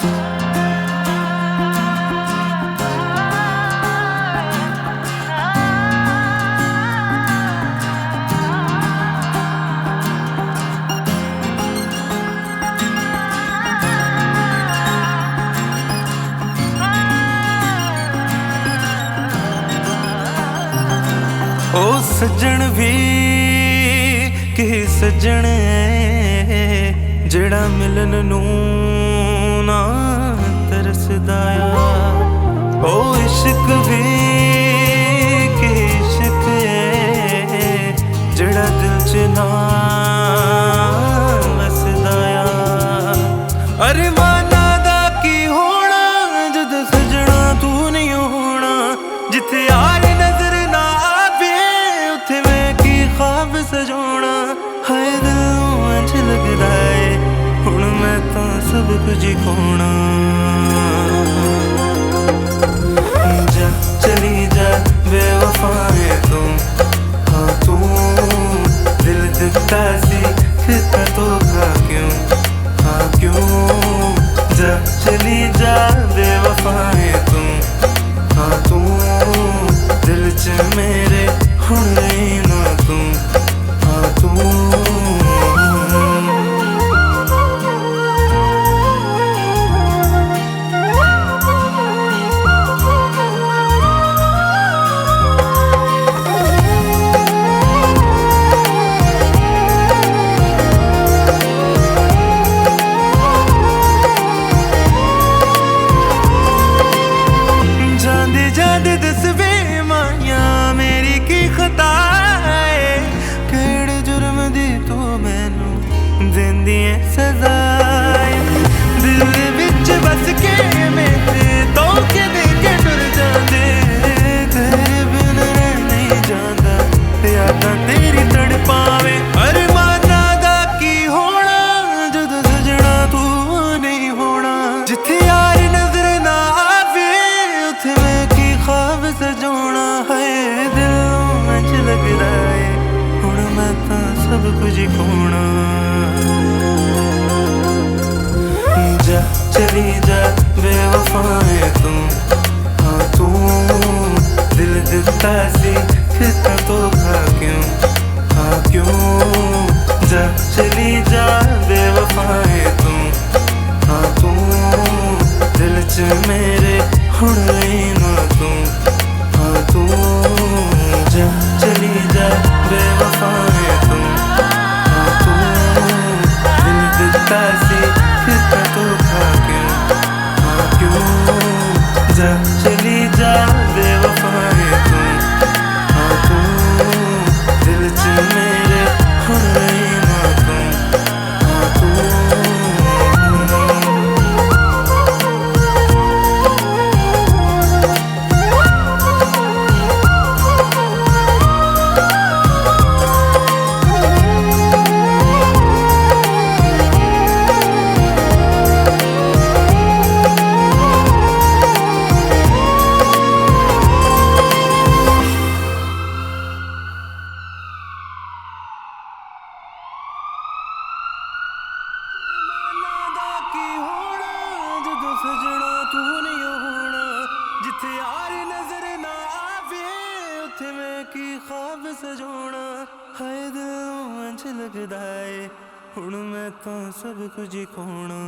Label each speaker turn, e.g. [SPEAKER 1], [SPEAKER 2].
[SPEAKER 1] ओ सज्जन भी कि सज्जन जड़ा मिलन नूं ना तरसदा आ। ओ इश्क भी कि इश्क जड़ा दिल च ना वसदा आ। अरे माना दा की होना जद सजना तू नहीं होना, जिथे यार नजर ना उथे मैं की ख्वाब सजाना। हाय दिल इंज लगदा है हुण मैं तां सब कुछ खोना। जा चली जा बेवफा है तू, हाँ तू दिल दिता सी फिर धोखा क्यों, हाँ क्यों। जा चली जा बेवफा है तू, हाँ तू दिल च मेरे हुण रही ना तू, हाँ तू। जांदे जांदे दस वे माया मेरी की खता है, केड़े जुर्म दी तू मैनू देंदी है सजा। दिल विच बस के मेरे धोखे दे के टुर जांदे, तेरे बिन रह नहीं जांदा यादां तेरी तड़पावे। अरे माना दा की होना जद सजना तू नहीं होना, जिथे यार नजर ना आवे उथे मैं की ख्वाब सजाना। है दिल इंज लगदा है हुण मैं तां सब कुछ खोना। जा चली जा बेवफा है तू, हाँ तू दिल दिता सी फिर धोखा क्यों, हाँ क्यों। जा चली जा बेवफा है तू, हाँ तू दिल च मेरे हुण रही ना तू, हाँ तू। जा चली जा बेवफा है तू, हाँ तू दिल दिता सी फिर धोखा क्यों, हाँ क्यों। जा चली जा बेवफा है तू, हाँ तू दिल च मेरे हुण रही ना तू, हाँ तू। सजना तू नहीं होना, जिथे यार नजर ना आवे उथे मैं की ख्वाब सजाना। हाय दिल इंज लगदा है हुण मैं तां सब कुछ खोना।